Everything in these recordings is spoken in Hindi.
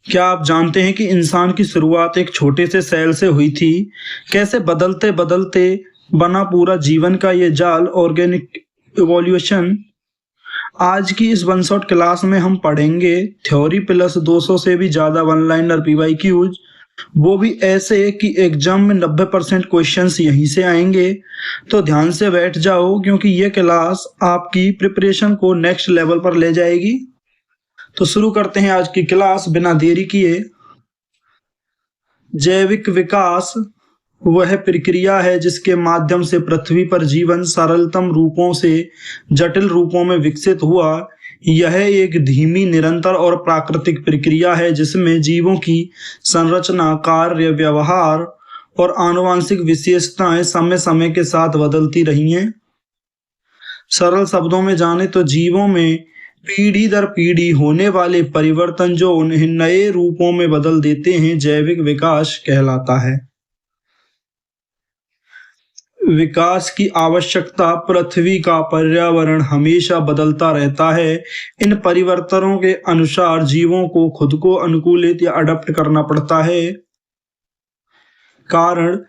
क्या आप जानते हैं कि इंसान की शुरुआत एक छोटे से सेल से हुई थी? कैसे बदलते बदलते बना पूरा जीवन का ये जाल, ऑर्गेनिक इवोल्यूशन। आज की इस वन शॉट क्लास में हम पढ़ेंगे थ्योरी प्लस 200 से भी ज्यादा वन लाइनर पीवाईक्यूज, वो भी ऐसे कि एग्जाम में 90% क्वेश्चंस यहीं से आएंगे। तो ध्यान से बैठ जाओ क्योंकि ये क्लास आपकी प्रिपरेशन को नेक्स्ट लेवल पर ले जाएगी। तो शुरू करते हैं आज की क्लास बिना देरी किए। जैविक विकास वह प्रक्रिया है जिसके माध्यम से पृथ्वी पर जीवन सरलतम रूपों से जटिल रूपों में विकसित हुआ। यह एक धीमी, निरंतर और प्राकृतिक प्रक्रिया है जिसमें जीवों की संरचना, कार्य, व्यवहार और आनुवंशिक विशेषताएं समय समय के साथ बदलती रही हैं। सरल शब्दों में जाने तो जीवों में पीढ़ी दर पीढ़ी होने वाले परिवर्तन जो उन्हें नए रूपों में बदल देते हैं, जैविक विकास कहलाता है। विकास की आवश्यकता, पृथ्वी का पर्यावरण हमेशा बदलता रहता है। इन परिवर्तनों के अनुसार जीवों को खुद को अनुकूलित या अडॉप्ट करना पड़ता है। कारण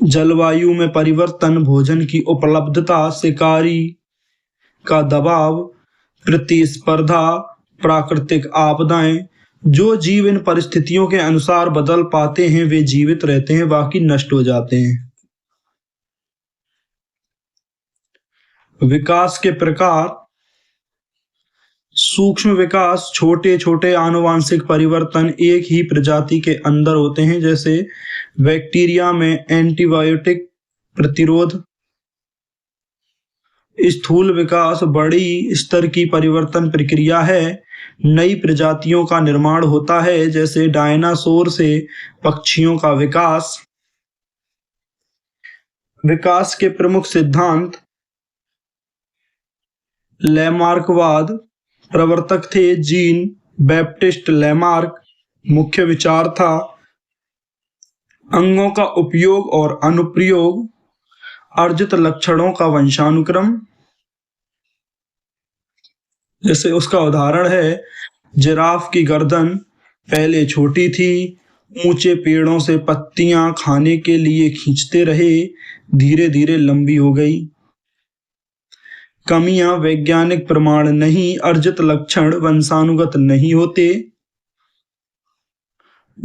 जलवायु में परिवर्तन, भोजन की उपलब्धता, शिकारी का दबाव, प्रतिस्पर्धा, प्राकृतिक आपदाएं। जो जीव इन परिस्थितियों के अनुसार बदल पाते हैं वे जीवित रहते हैं, बाकी नष्ट हो जाते हैं। विकास के प्रकार। सूक्ष्म विकास, छोटे छोटे आनुवंशिक परिवर्तन एक ही प्रजाति के अंदर होते हैं, जैसे बैक्टीरिया में एंटीबायोटिक प्रतिरोध। स्थूल विकास बड़ी स्तर की परिवर्तन प्रक्रिया है। नई प्रजातियों का निर्माण होता है, जैसे डायनासोर से पक्षियों का विकास। विकास के प्रमुख सिद्धांत। लैमार्कवाद, प्रवर्तक थे जीन बैप्टिस्ट लैमार्क। मुख्य विचार था अंगों का उपयोग और अनुप्रयोग, अर्जित लक्षणों का वंशानुक्रम। जैसे उसका उदाहरण है, जिराफ की गर्दन पहले छोटी थी, ऊंचे पेड़ों से पत्तियां खाने के लिए खींचते रहे, धीरे धीरे लंबी हो गई। कमियां वैज्ञानिक प्रमाण नहीं, अर्जित लक्षण वंशानुगत नहीं होते।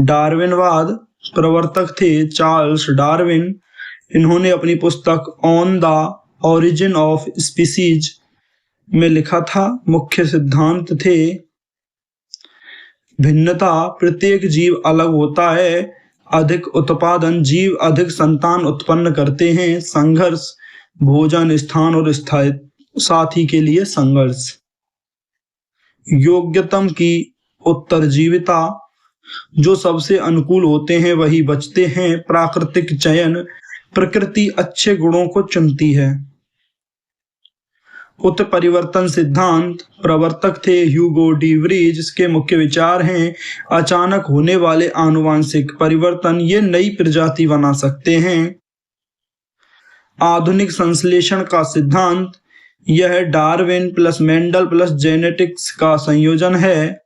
डार्विनवाद, प्रवर्तक थे चार्ल्स डार्विन। इन्होंने अपनी पुस्तक on the origin of species में लिखा था। मुख्य सिद्धांत थे भिन्नता, प्रत्येक जीव अलग होता है। अधिक उत्पादन, जीव अधिक संतान उत्पन्न करते हैं। संघर्ष, भोजन, स्थान और स्थायी साथी के लिए संघर्ष। योग्यतम की उत्तरजीविता, जो सबसे अनुकूल होते हैं वही बचते हैं। प्राकृतिक चयन, प्रकृति अच्छे गुणों को चुनती है। उत्परिवर्तन सिद्धांत, प्रवर्तक थे ह्यूगो डी व्रीज। इसके मुख्य विचार हैं अचानक होने वाले आनुवंशिक परिवर्तन ये नई प्रजाति बना सकते हैं। आधुनिक संश्लेषण का सिद्धांत, यह Darwin plus Mendel plus genetics का संयोजन है।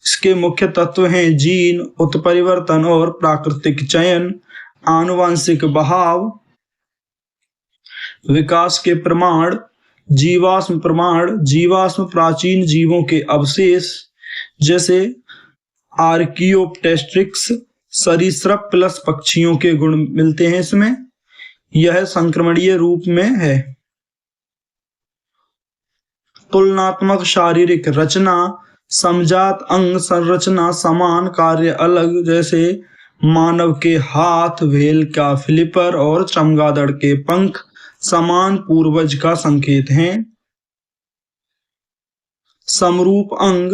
इसके मुख्य तत्व हैं जीन, उत्परिवर्तन और प्राकृतिक चयन। आनुवंशिक बहाव। विकास के प्रमाण। जीवाश्म प्रमाण, जीवाश्म प्राचीन जीवों के अवशेष, जैसे आर्कियोप्टेरिक्स, सरीसृप प्लस पक्षियों के गुण मिलते हैं इसमें। यह संक्रमणीय रूप में है। तुलनात्मक शारीरिक रचना, समजात अंग संरचना समान, कार्य अलग, जैसे मानव के हाथ, व्हेल का फ्लिपर और चमगादड़ के पंख समान पूर्वज का संकेत हैं। समरूप अंग,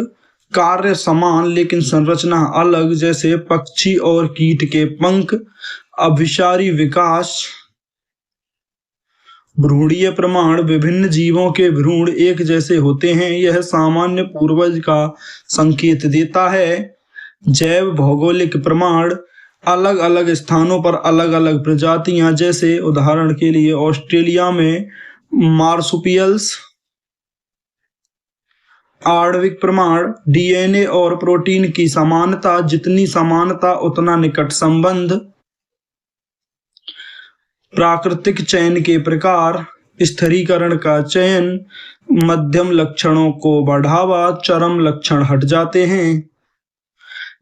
कार्य समान लेकिन संरचना अलग, जैसे पक्षी और कीट के पंख। अभिसारी विकास। भ्रूणीय प्रमाण, विभिन्न जीवों के भ्रूण एक जैसे होते हैं, यह सामान्य पूर्वज का संकेत देता है। जैव भौगोलिक प्रमाण, अलग अलग स्थानों पर अलग अलग प्रजातियां, जैसे उदाहरण के लिए ऑस्ट्रेलिया में मार्सुपियल्स। आणविक प्रमाण, डीएनए और प्रोटीन की समानता, जितनी समानता उतना निकट संबंध। प्राकृतिक चयन के प्रकार, स्थिरीकरण का चयन, मध्यम लक्षणों को बढ़ावा, चरम लक्षण हट जाते हैं।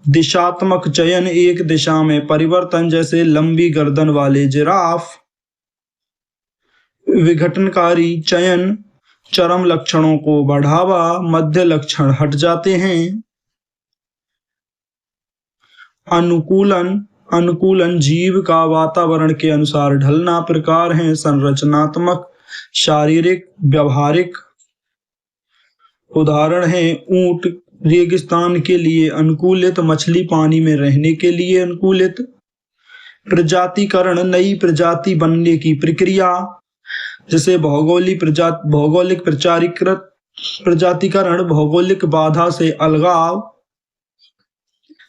दिशात्मक चयन, एक दिशा में परिवर्तन, जैसे लंबी गर्दन वाले जिराफ। विघटनकारी चयन, चरम लक्षणों को बढ़ावा, मध्य लक्षण हट जाते हैं। अनुकूलन जीव का वातावरण के अनुसार ढलना। प्रकार हैं संरचनात्मक, शारीरिक, व्यवहारिक। उदाहरण हैं ऊंट रेगिस्तान के लिए अनुकूलित, मछली पानी में रहने के लिए अनुकूलित। प्रजातिकरण, नई प्रजाति बनने की प्रक्रिया, जैसे भौगोलिक प्रजातिकरण, भौगोलिक बाधा से अलगाव।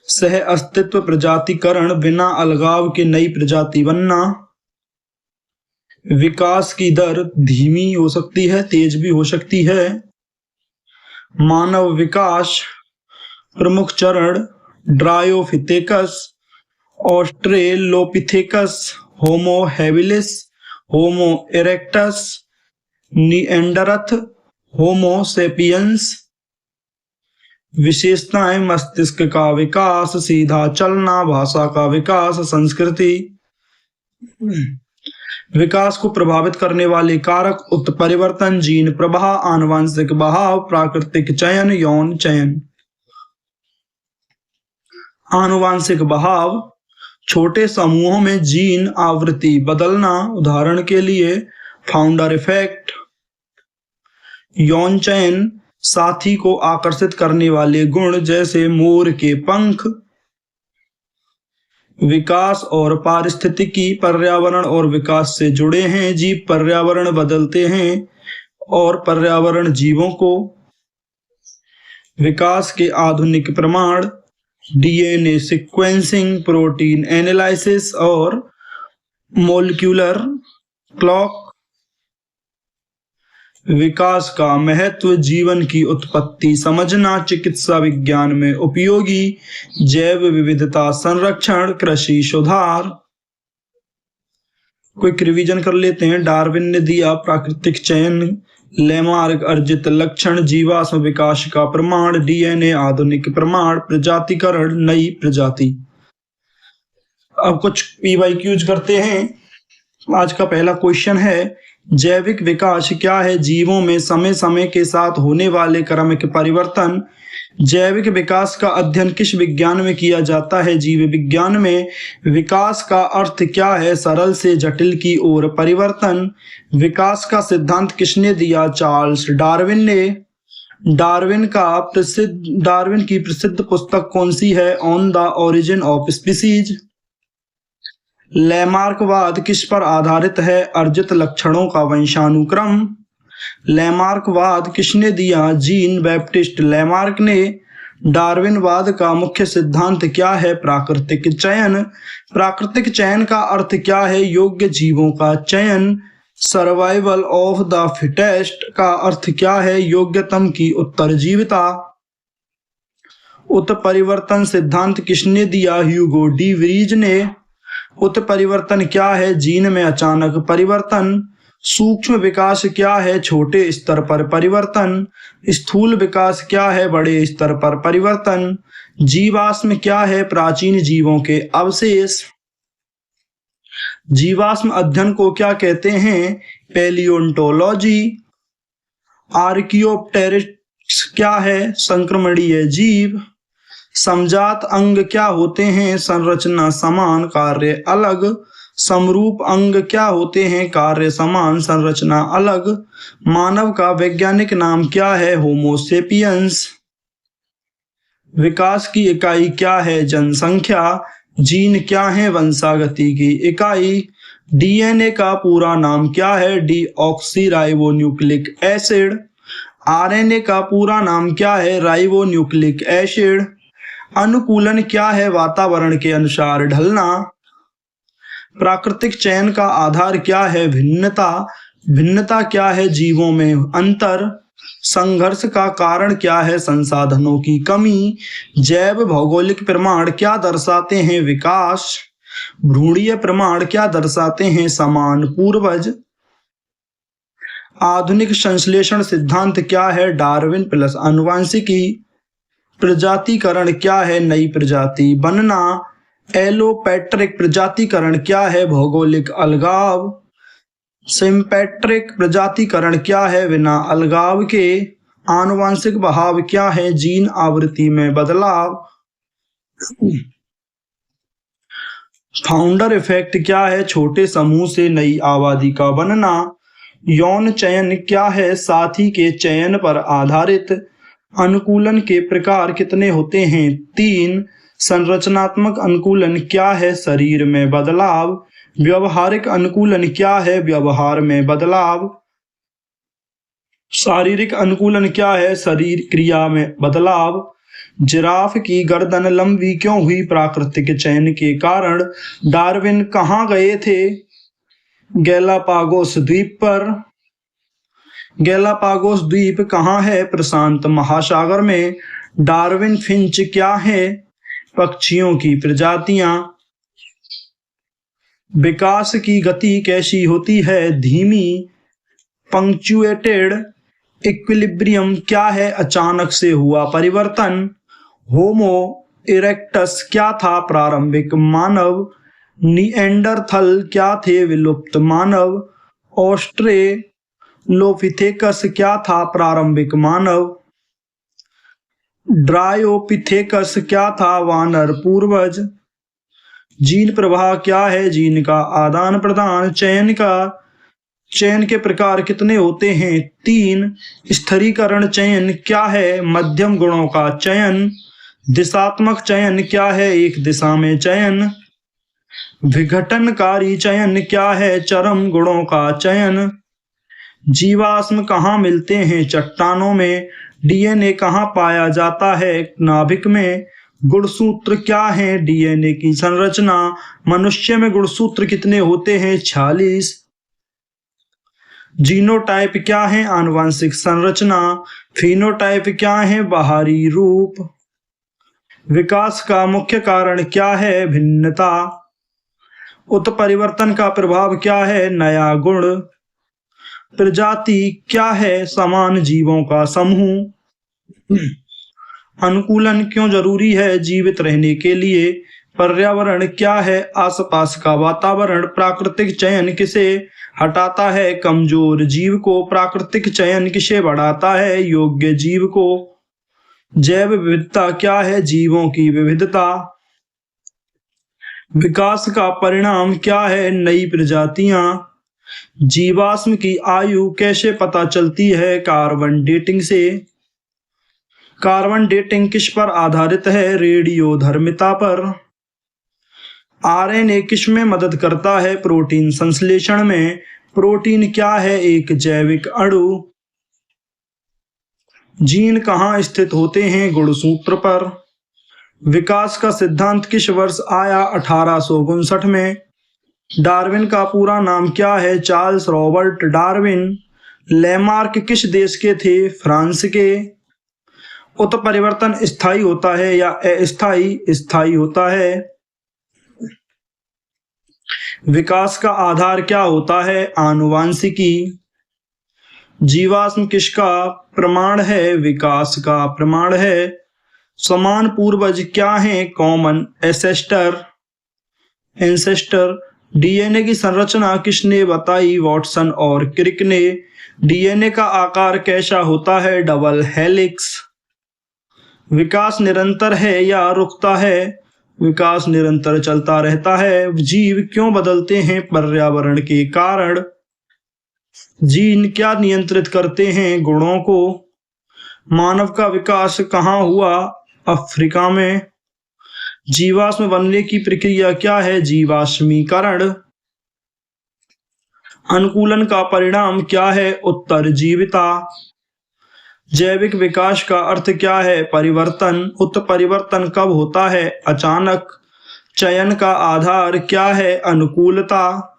सह अस्तित्व प्रजातिकरण, बिना अलगाव के नई प्रजाति बनना। विकास की दर धीमी हो सकती है, तेज भी हो सकती है। मानव विकास, प्रमुख चरण ड्रायोफिथेकस, ऑस्ट्रेलोपिथेकस, होमो हैबिलिस, होमो इरेक्टस, निएंडरथ, होमो सेपियंस। विशेषताएं, मस्तिष्क का विकास, सीधा चलना, भाषा का विकास, संस्कृति। विकास को प्रभावित करने वाले कारक, उत्परिवर्तन, जीन प्रवाह, आनुवंशिक बहाव, प्राकृतिक चयन, यौन चयन। आनुवंशिक बहाव, छोटे समूहों में जीन आवृत्ति बदलना, उदाहरण के लिए फाउंडर इफेक्ट। यौन चयन, साथी को आकर्षित करने वाले गुण, जैसे मोर के पंख। विकास और पारिस्थितिकी, पर्यावरण और विकास से जुड़े हैं। जीव पर्यावरण बदलते हैं और पर्यावरण जीवों को। विकास के आधुनिक प्रमाण, डीएनए सीक्वेंसिंग, प्रोटीन एनालिसिस और मोलिक्यूलर क्लॉक। विकास का महत्व, जीवन की उत्पत्ति समझना, चिकित्सा विज्ञान में उपयोगी, जैव विविधता संरक्षण, कृषि सुधार। क्विक रिवीजन कर लेते हैं। डार्विन ने दिया प्राकृतिक चयन, लैमार्क अर्जित लक्षण, जीवाश्म विकास का प्रमाण, डीएनए आधुनिक प्रमाण, प्रजातिकरण नई प्रजाति। अब कुछ पीवाईक्यूज करते हैं। आज का पहला क्वेश्चन है, जैविक विकास क्या है? जीवों में समय समय के साथ होने वाले क्रमिक परिवर्तन। जैविक विकास का अध्ययन किस विज्ञान में किया जाता है? जीव विज्ञान में। विकास का अर्थ क्या है? सरल से जटिल की ओर परिवर्तन। विकास का सिद्धांत किसने दिया? चार्ल्स डार्विन ने। डार्विन की प्रसिद्ध पुस्तक कौन सी है? On the origin of species. लैमार्कवाद किस पर आधारित है? अर्जित लक्षणों का वंशानुक्रम। लैमार्कवाद किसने दिया? जीन बैप्टिस्ट लैमार्क ने। डार्विनवाद का मुख्य सिद्धांत क्या है? प्राकृतिक चयन। प्राकृतिक चयन का अर्थ क्या है? योग्य जीवों का चयन। सर्वाइवल ऑफ द फिटेस्ट का अर्थ क्या है? योग्यतम की उत्तरजीविता। उत्परिवर्तन सिद्धांत किसने दिया? ह्यूगो डी व्रीज ने। उत्परिवर्तन क्या है? जीन में अचानक परिवर्तन। सूक्ष्म विकास क्या है? छोटे स्तर पर परिवर्तन। स्थूल विकास क्या है? बड़े स्तर पर परिवर्तन। जीवाश्म क्या है? प्राचीन जीवों के अवशेष। जीवाश्म अध्ययन को क्या कहते हैं? पैलियोंटोलॉजी। आर्कियोप्टेरिक्स क्या है? संक्रमणीय जीव। समजात अंग क्या होते हैं? संरचना समान, कार्य अलग। समरूप अंग क्या होते हैं? कार्य समान, संरचना अलग। मानव का वैज्ञानिक नाम क्या है? होमो सेपियंस। विकास की इकाई क्या है? जनसंख्या। जीन क्या है? वंशागति की इकाई। डीएनए का पूरा नाम क्या है? Deoxyribonucleic acid. आरएनए का पूरा नाम क्या है? Ribonucleic acid. अनुकूलन क्या है? वातावरण के अनुसार ढलना। प्राकृतिक चयन का आधार क्या है? भिन्नता। भिन्नता क्या है? जीवों में अंतर। संघर्ष का कारण क्या है? संसाधनों की कमी। जैव भौगोलिक प्रमाण क्या दर्शाते हैं? विकास। भ्रूणीय प्रमाण क्या दर्शाते हैं? समान पूर्वज। आधुनिक संश्लेषण सिद्धांत क्या है? डार्विन प्लस आनुवंशिकी। प्रजातिकरण क्या है? नई प्रजाति बनना। एलोपैट्रिक प्रजातिकरण क्या है? भौगोलिक अलगाव। सिम्पैट्रिक प्रजातिकरण क्या है? बिना अलगाव के। आनुवंशिक बहाव क्या है? जीन आवृत्ति में बदलाव। फाउंडर इफेक्ट क्या है? छोटे समूह से नई आबादी का बनना। यौन चयन क्या है? साथी के चयन पर आधारित। अनुकूलन के प्रकार कितने होते हैं? 3। संरचनात्मक अनुकूलन क्या है? शरीर में बदलाव। व्यवहारिक अनुकूलन क्या है? व्यवहार में बदलाव। शारीरिक अनुकूलन क्या है? शरीर क्रिया में बदलाव। जिराफ की गर्दन लंबी क्यों हुई? प्राकृतिक चयन के कारण। डार्विन कहाँ गए थे? गैलापागोस द्वीप पर। गैलापागोस द्वीप कहाँ है? प्रशांत महासागर में। डार्विन फिंच क्या है? पक्षियों की प्रजातियां। विकास की गति कैसी होती है? धीमी। पंक्चुएटेड। इक्विलिब्रियम क्या है? अचानक से हुआ परिवर्तन। होमो इरेक्टस क्या था? प्रारंभिक मानव। निएंडरथल क्या थे? विलुप्त मानव। ऑस्ट्रेलोपिथेकस क्या था? प्रारंभिक मानव। ड्रायोपिथेकस क्या था? वानर पूर्वज। जीन प्रवाह क्या है? जीन का आदान प्रदान। चयन के प्रकार कितने होते हैं? 3। स्थिरीकरण चयन क्या है? मध्यम गुणों का चयन। दिशात्मक चयन क्या है? एक दिशा में चयन। विघटनकारी चयन क्या है? चरम गुणों का चयन। जीवाश्म कहाँ मिलते हैं? चट्टानों में। डीएनए कहाँ पाया जाता है? नाभिक में। गुणसूत्र क्या है? डीएनए की संरचना। मनुष्य में गुणसूत्र कितने होते हैं? 46। जीनोटाइप क्या है? आनुवंशिक संरचना। फिनोटाइप क्या है? बाहरी रूप। विकास का मुख्य कारण क्या है? भिन्नता। उत्परिवर्तन का प्रभाव क्या है? नया गुण। प्रजाति क्या है? समान जीवों का समूह। अनुकूलन क्यों जरूरी है? जीवित रहने के लिए। पर्यावरण क्या है? आसपास का वातावरण। प्राकृतिक चयन किसे हटाता है? कमजोर जीव को। प्राकृतिक चयन किसे बढ़ाता है? योग्य जीव को। जैव विविधता क्या है? जीवों की विविधता। विकास का परिणाम क्या है? नई प्रजातियां। जीवाश्म की आयु कैसे पता चलती है? कार्बन डेटिंग से। कार्बन डेटिंग किस पर आधारित है? रेडियोधर्मिता पर। आरएनए किस में मदद करता है? प्रोटीन संश्लेषण में। प्रोटीन क्या है? एक जैविक अणु। जीन कहाँ स्थित होते हैं? गुणसूत्र पर। विकास का सिद्धांत किस वर्ष आया? 1859 में। डार्विन का पूरा नाम क्या है? Charles Robert Darwin. लैमार्क किस देश के थे? फ्रांस के। उत्परिवर्तन स्थायी होता है या अस्थायी? स्थायी होता है। विकास का आधार क्या होता है? आनुवंशिकी। जीवाश्म किसका प्रमाण है? विकास का प्रमाण है। समान पूर्वज क्या है? Common ancestor. डीएनए की संरचना किसने बताई? वॉटसन और क्रिक ने। डीएनए का आकार कैसा होता है? Double helix. विकास निरंतर है या रुकता है? विकास निरंतर चलता रहता है। जीव क्यों बदलते हैं? पर्यावरण के कारण। जीन क्या नियंत्रित करते हैं? गुणों को। मानव का विकास कहाँ हुआ? अफ्रीका में। जीवाश्म बनने की प्रक्रिया क्या है? जीवाश्मीकरण। अनुकूलन का परिणाम क्या है? उत्तरजीविता। जैविक विकास का अर्थ क्या है? परिवर्तन। उत्परिवर्तन कब होता है? अचानक। चयन का आधार क्या है? अनुकूलता।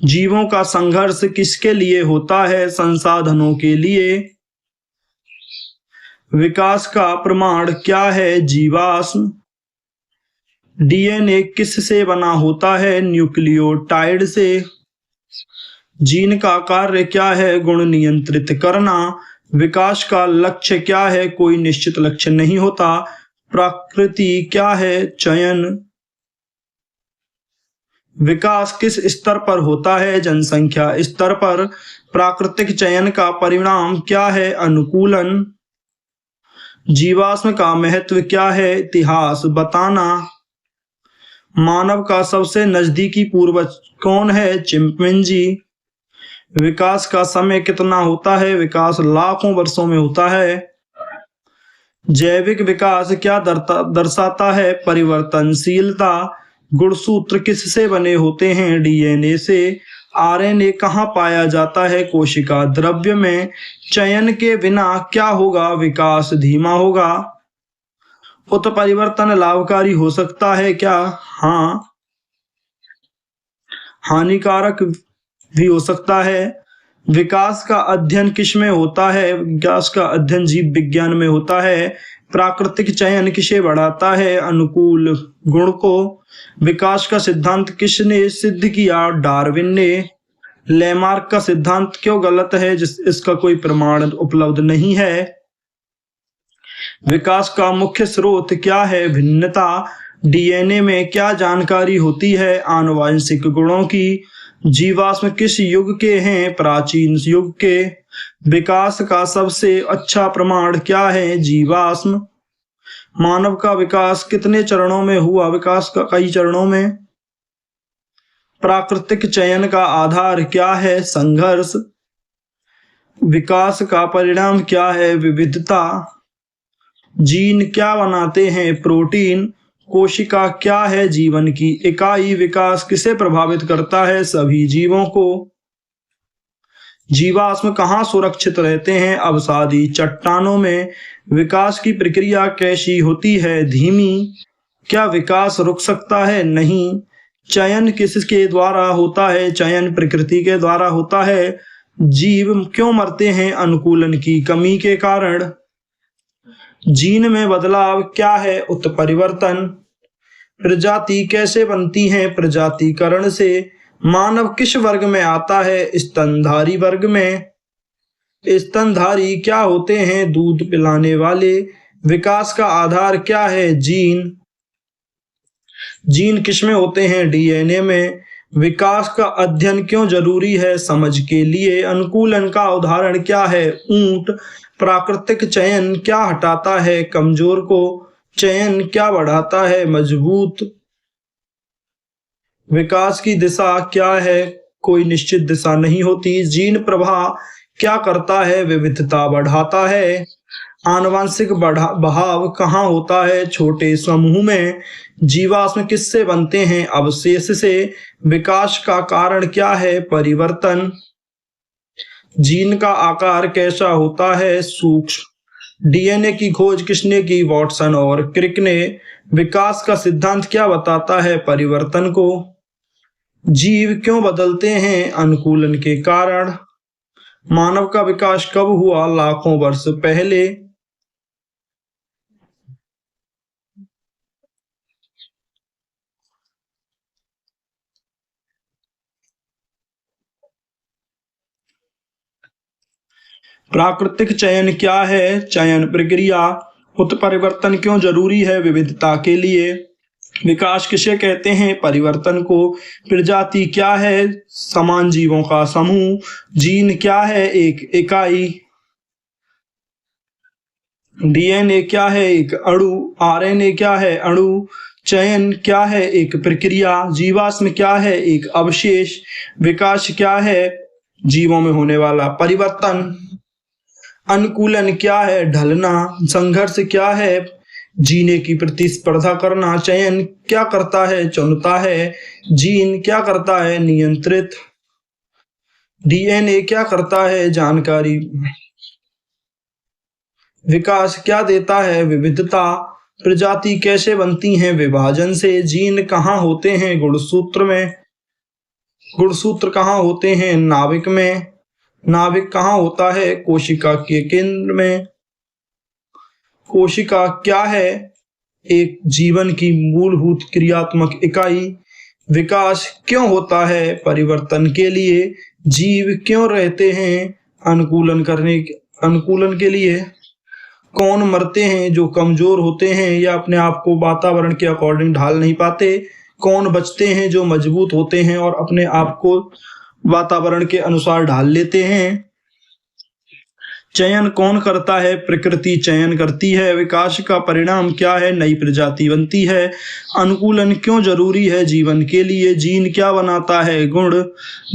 जीवों का संघर्ष किसके लिए होता है? संसाधनों के लिए। विकास का प्रमाण क्या है? जीवाश्म। डीएनए किस से बना होता है? न्यूक्लियोटाइड से। जीन का कार्य क्या है? गुण नियंत्रित करना। विकास का लक्ष्य क्या है? कोई निश्चित लक्ष्य नहीं होता। प्रकृति क्या है? चयन। विकास किस स्तर पर होता है? जनसंख्या स्तर पर। प्राकृतिक चयन का परिणाम क्या है? अनुकूलन। जीवाश्म का महत्व क्या है? इतिहास बताना। मानव का सबसे नजदीकी पूर्वज कौन है? चिंपैंजी। विकास का समय कितना होता है? विकास लाखों वर्षों में होता है। जैविक विकास क्या दर्शाता है? परिवर्तनशीलता। गुणसूत्र किससे बने होते हैं? डीएनए से। आरएनए कहाँ पाया जाता है? कोशिका द्रव्य में। चयन के बिना क्या होगा? विकास धीमा होगा। उत्परिवर्तन लाभकारी हो सकता है क्या? हाँ। हानिकारक भी हो सकता है। विकास का अध्ययन किस में होता है? विकास का अध्ययन जीव विज्ञान में होता है। प्राकृतिक चयन किसे बढ़ाता है? अनुकूल गुण को। विकास का सिद्धांत किसने सिद्ध किया? डार्विन ने। लैमार्क का सिद्धांत क्यों गलत है? इसका कोई प्रमाण उपलब्ध नहीं है। विकास का मुख्य स्रोत क्या है? भिन्नता। डीएनए में क्या जानकारी होती है? आनुवंशिक गुणों की। जीवाश्म किस युग के हैं? प्राचीन युग के। विकास का सबसे अच्छा प्रमाण क्या है? जीवाश्म। मानव का विकास कितने चरणों में हुआ? विकास का कई चरणों में। प्राकृतिक चयन का आधार क्या है? संघर्ष। विकास का परिणाम क्या है? विविधता। जीन क्या बनाते हैं? प्रोटीन। कोशिका क्या है? जीवन की इकाई। विकास किसे प्रभावित करता है? सभी जीवों को। जीवाश्म कहाँ सुरक्षित रहते हैं? अवसादी चट्टानों में। विकास की प्रक्रिया कैसी होती है? धीमी। क्या विकास रुक सकता है? नहीं। चयन किसके द्वारा होता है? चयन प्रकृति के द्वारा होता है। जीव क्यों मरते हैं? अनुकूलन की कमी के कारण। जीन में बदलाव क्या है? उत्परिवर्तन। प्रजाति कैसे बनती है? प्रजातिकरण से। मानव किस वर्ग में आता है? स्तनधारी वर्ग में। स्तनधारी क्या होते हैं? दूध पिलाने वाले। विकास का आधार क्या है? जीन। जीन किसमें होते हैं? डीएनए में। विकास का अध्ययन क्यों जरूरी है? समझ के लिए। अनुकूलन का उदाहरण क्या है? ऊंट। प्राकृतिक चयन क्या हटाता है? कमजोर को। चयन क्या बढ़ाता है? मजबूत। विकास की दिशा क्या है? कोई निश्चित दिशा नहीं होती। जीन प्रभाव क्या करता है? विविधता बढ़ाता है। आनुवंशिक बहाव कहाँ होता है? छोटे समूह में। जीवाश्म किससे बनते हैं? अवशेष से। विकास का कारण क्या है? परिवर्तन। जीन का आकार कैसा होता है? सूक्ष्म। डीएनए की खोज किसने की? वाटसन और क्रिक ने। विकास का सिद्धांत क्या बताता है? परिवर्तन को। जीव क्यों बदलते हैं? अनुकूलन के कारण। मानव का विकास कब हुआ? लाखों वर्ष पहले। प्राकृतिक चयन क्या है? चयन प्रक्रिया। उत्परिवर्तन क्यों जरूरी है? विविधता के लिए। विकास किसे कहते हैं? परिवर्तन को। प्रजाति क्या है? समान जीवों का समूह। जीन क्या है? एक इकाई। डीएनए क्या है? एक अणु। आरएनए क्या है? अणु। चयन क्या है? एक प्रक्रिया। जीवाश्म क्या है? एक अवशेष। विकास क्या है? जीवों में होने वाला परिवर्तन। अनुकूलन क्या है? ढलना। संघर्ष क्या है? जीने की प्रतिस्पर्धा करना। चयन क्या करता है? चुनता है। जीन क्या करता है? नियंत्रित। डीएनए क्या करता है? जानकारी। विकास क्या देता है? विविधता। प्रजाति कैसे बनती हैं? विभाजन से। जीन कहाँ होते हैं? गुणसूत्र में। गुणसूत्र कहाँ होते हैं? नाभिक में। नाभिक कहाँ होता है? कोशिका के केंद्र में। कोशिका क्या है? एक जीवन की मूलभूत क्रियात्मक इकाई। विकास क्यों होता है? परिवर्तन के लिए। जीव क्यों रहते हैं? अनुकूलन के लिए। कौन मरते हैं? जो कमजोर होते हैं या अपने आप को वातावरण के अकॉर्डिंग ढाल नहीं पाते। कौन बचते हैं? जो मजबूत होते हैं और अपने आप को वातावरण के अनुसार ढाल लेते हैं। चयन कौन करता है? प्रकृति चयन करती है। विकास का परिणाम क्या है? नई प्रजाति बनती है। अनुकूलन क्यों जरूरी है जीवन के लिए? जीन क्या बनाता है? गुण।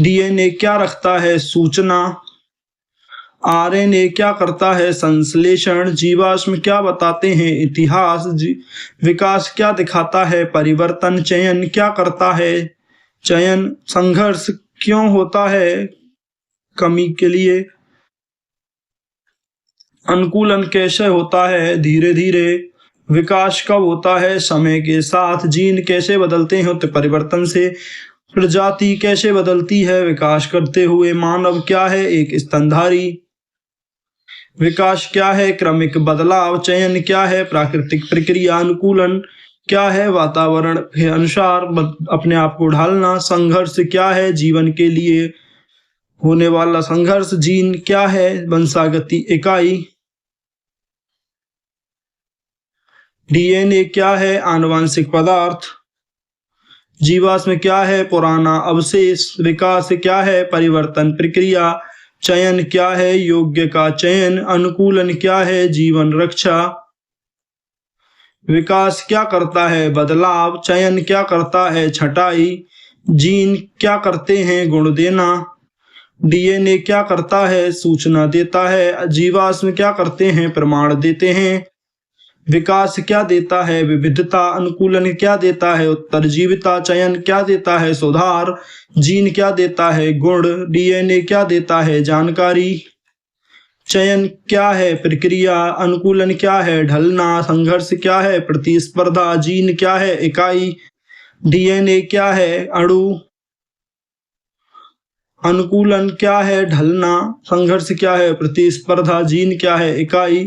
डीएनए क्या रखता है? सूचना। आरएनए क्या करता है? संश्लेषण। जीवाश्म क्या बताते हैं? इतिहास। विकास क्या दिखाता है? परिवर्तन। चयन क्या करता है? चयन। संघर्ष क्यों होता है? कमी के लिए। अनुकूलन कैसे होता है? धीरे धीरे। विकास कब होता है? समय के साथ। जीन कैसे बदलते हैं? तो परिवर्तन से। प्रजाति कैसे बदलती है? विकास करते हुए। मानव क्या है? एक स्तनधारी। विकास क्या है? क्रमिक बदलाव। चयन क्या है? प्राकृतिक प्रक्रिया। अनुकूलन क्या है? वातावरण के अनुसार अपने आप को ढालना। संघर्ष क्या है? जीवन के लिए होने वाला संघर्ष। जीन क्या है? वंशागति इकाई। डीएनए क्या है? आनुवंशिक पदार्थ। जीवाश्म क्या है? पुराना अवशेष। विकास क्या है? परिवर्तन प्रक्रिया। चयन क्या है? योग्य का चयन। अनुकूलन क्या है? जीवन रक्षा। विकास क्या करता है? बदलाव। चयन क्या करता है? छटाई। जीन क्या करते हैं? गुण देना। डीएनए क्या करता है? सूचना देता है। जीवाश्म क्या करते हैं? प्रमाण देते हैं। विकास क्या देता है? विविधता। अनुकूलन क्या देता है? उत्तरजीविता। चयन क्या देता है? सुधार। जीन क्या देता है? गुण। डीएनए क्या देता है? जानकारी। चयन क्या है? प्रक्रिया। अनुकूलन क्या है? ढलना। संघर्ष क्या है? प्रतिस्पर्धा। जीन क्या है? इकाई। डीएनए क्या है? अणु। अनुकूलन क्या है? ढलना। संघर्ष क्या है? प्रतिस्पर्धा। जीन क्या है? इकाई।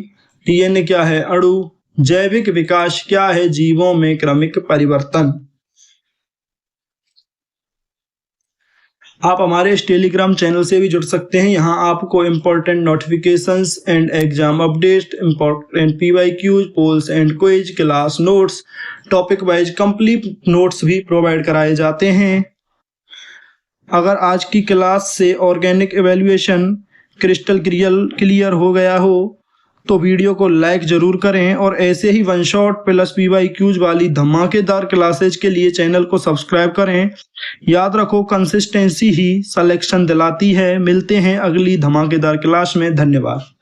डीएनए क्या है? अणु। जैविक विकास क्या है? जीवों में क्रमिक परिवर्तन। आप हमारे इस टेलीग्राम चैनल से भी जुड़ सकते हैं। यहाँ आपको important notifications and exam update, important PYQs, polls and quiz, class notes, topic wise complete notes भी प्रोवाइड कराए जाते हैं। अगर आज की क्लास से ऑर्गेनिक एवेल्युएशन क्रिस्टल क्लियर हो गया हो तो वीडियो को लाइक जरूर करें और ऐसे ही वन शॉट प्लस पीवाईक्यूज वाली धमाकेदार क्लासेज के लिए चैनल को सब्सक्राइब करें। याद रखो, कंसिस्टेंसी ही सिलेक्शन दिलाती है। मिलते हैं अगली धमाकेदार क्लास में। धन्यवाद।